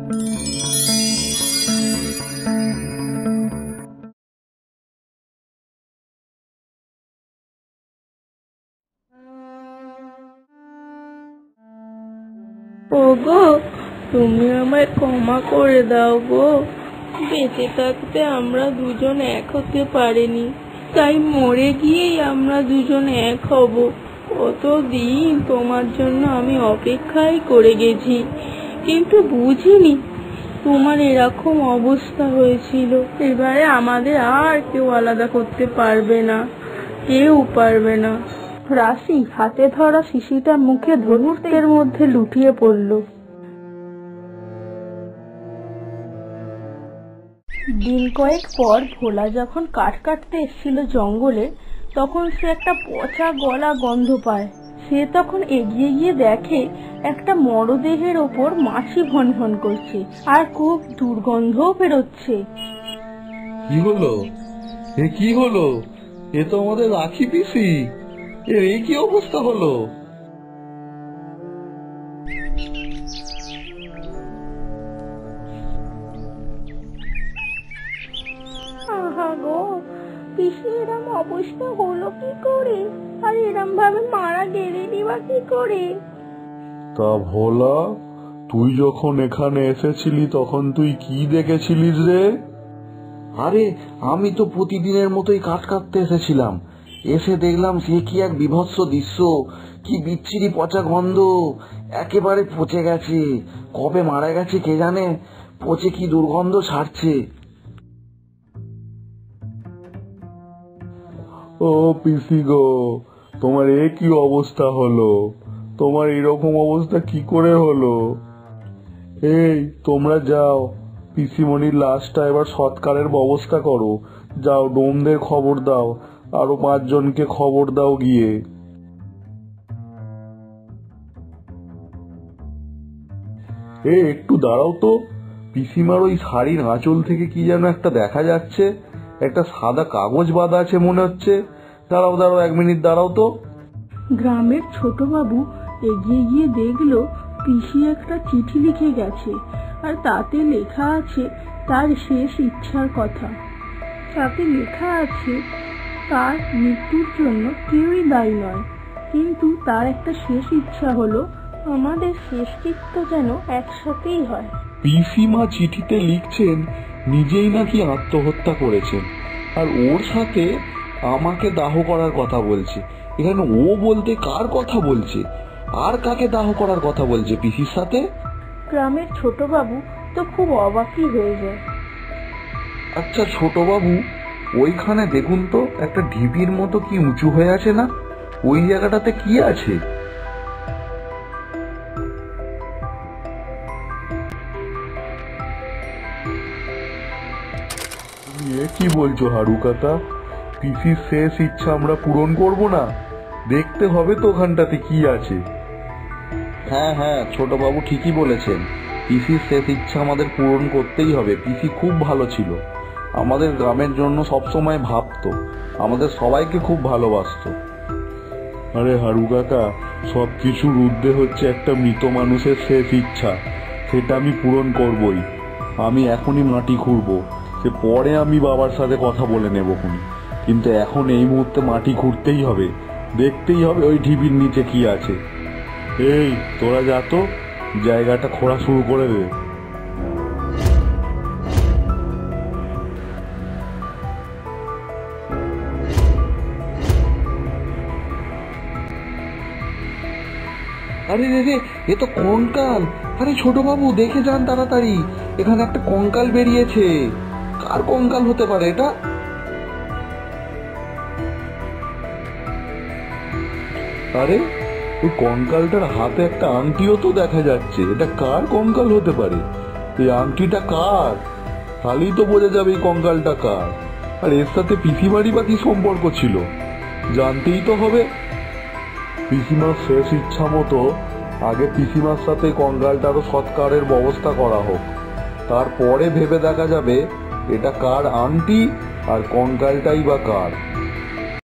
ওগো, তুমি আমায় ক্ষমা করে দাও গো। বেঁচে থাকতে আমরা দুজন এক হতে পারিনি, তাই মরে গিয়েই আমরা দুজন এক হব। কতদিন তোমার জন্য আমি অপেক্ষাই করে গেছি, কিন্তু বুঝিনি তোমার এরকম অবস্থা হয়েছিল। এবারে আমাদের আর কেউ আলাদা করতে পারবে না, কেউ পারবে না। রাশি হাতে ধরা শিশিটা মুখে ধনুর্তের মধ্যে লুটিয়ে পড়ল। দিন কয়েক পর ভোলা যখন কাঠ কাটতে এসেছিল জঙ্গলে, তখন সে একটা পচা গলা গন্ধ পায়। সে তখন এগিয়ে গিয়ে দেখে একটা মরদেহের ওপর মাছি ভন ভন করছে, আর খুব দুর্গন্ধও বেরোচ্ছে। কি হলো? কি হলো? এ তো আমাদের রাখি পিসি। এর কি অবস্থা হলো? আহা গো, পিসি এরম অবস্থা হলো কি করে? আর এরম ভাবে মারা গেলেনি বা কি করে? তা ভোলা, তুই যখন এখানে এসেছিলি তখন তুই কি দেখেছিলিস রে? আরে আমি তো প্রতিদিনের মতোই কাঠ কাটতে এসেছিলাম। এসে দেখলাম সে কি এক বিভৎস দৃশ্য। কি বিচ্ছিরি পচা গন্ধ, একেবারে পচে গেছে। কবে মারা গেছে কে জানে, পচে কি দুর্গন্ধ ছাড়ছে। ও পিসি গো, তোমার কি অবস্থা হলো? তোমার এরকম অবস্থা কি করে হলো? এই তোমরা যাও, পিসিমণির লাশটা এবার সৎকারের ব্যবস্থা করো। যাও, ডোমদের খবর দাও, আরো 5 জনকে খবর দাও গিয়ে। একটু দাঁড়াও তো, পিসিমার ওই শাড়ির আঁচল থেকে কি যেন একটা দেখা যাচ্ছে, একটা সাদা কাগজ বাঁধা আছে মনে হচ্ছে। দাঁড়াও দাঁড়াও, 1 মিনিট দাঁড়াও তো। গ্রামের ছোট বাবু এগিয়ে গিয়ে দেখলো পিসি একটা চিঠি লিখে গেছে, আর তাতে লেখা আছে তার শেষ ইচ্ছার কথা। তাতে লেখা আছে তার মৃত্যুর জন্য কেউই দায়ী নয়, কিন্তু তার একটা শেষ ইচ্ছা হলো আমাদের শেষকৃত্য যেন একসাথেই হয়। পিসিমা চিঠিতে লিখছেন নিজেই নাকি আত্মহত্যা করেছেন, আর ওর সাথে আমাকে দাহ করার কথা বলছে। এখানে ও বলতে কার কথা বলছে, আর কাকে দাহ করার কথা বলছে পিসির সাথে? গ্রামের ছোট বাবু তো খুব অবাকই হয়ে যায়। আচ্ছা ছোট বাবু, ওইখানে দেখুন তো, একটা ঢিপির মতো কি উঁচু হয়ে আছে না? ওই জায়গাটাতে কি আছে? কি বলছো হারুকাতা? পিসির শেষ ইচ্ছা আমরা পূরণ করব না? দেখতে হবে তো ওখানটাতে কি আছে। হ্যাঁ হ্যাঁ, ছোট বাবু ঠিকই বলেছেন। পিসির শেষ ইচ্ছা আমাদের পূরণ করতেই হবে। পিসি খুব ভালো ছিল, আমাদের গ্রামের জন্য সবসময় ভাবতো, আমাদের সবাইকে খুব ভালোবাসতো। আরে হারু কাকা, সবকিছুর ঊর্ধ্বে হচ্ছে একটা মৃত মানুষের শেষ ইচ্ছা, সেটা আমি পূরণ করবই। আমি এখনই মাটি খুঁড়বো, সে পরে আমি বাবার সাথে কথা বলে নেব খুনি, কিন্তু এখন এই মুহূর্তে মাটি খুঁড়তেই হবে, দেখতেই হবে ওই ঢিবির নিচে কি আছে। এই তোরা যা তো, জায়গাটা খোঁড়া শুরু করে দে। আরে রে রে, এ তো কঙ্কাল। আরে ছোট বাবু দেখে যান তাড়াতাড়ি, এখানে একটা কঙ্কাল বেরিয়েছে। কার কঙ্কাল হতে পারে এটা? আরে ওই কঙ্কালটার হাতে একটা আংটিও তো দেখা যাচ্ছে, এটা কার কঙ্কাল হতে পারে? এই আংটিটা কার? তাহলেই তো বোঝা যাবে এই কঙ্কালটা কার। আর এর সাথে পিসিমারই বা কি সম্পর্ক ছিল, জানতেই তো হবে। পিসিমার শেষ ইচ্ছা মতো আগে পিসিমার সাথে কঙ্কালটারও সৎকারের ব্যবস্থা করা হোক, তারপরে ভেবে দেখা যাবে এটা কার আংটি আর কঙ্কালটাই বা কার।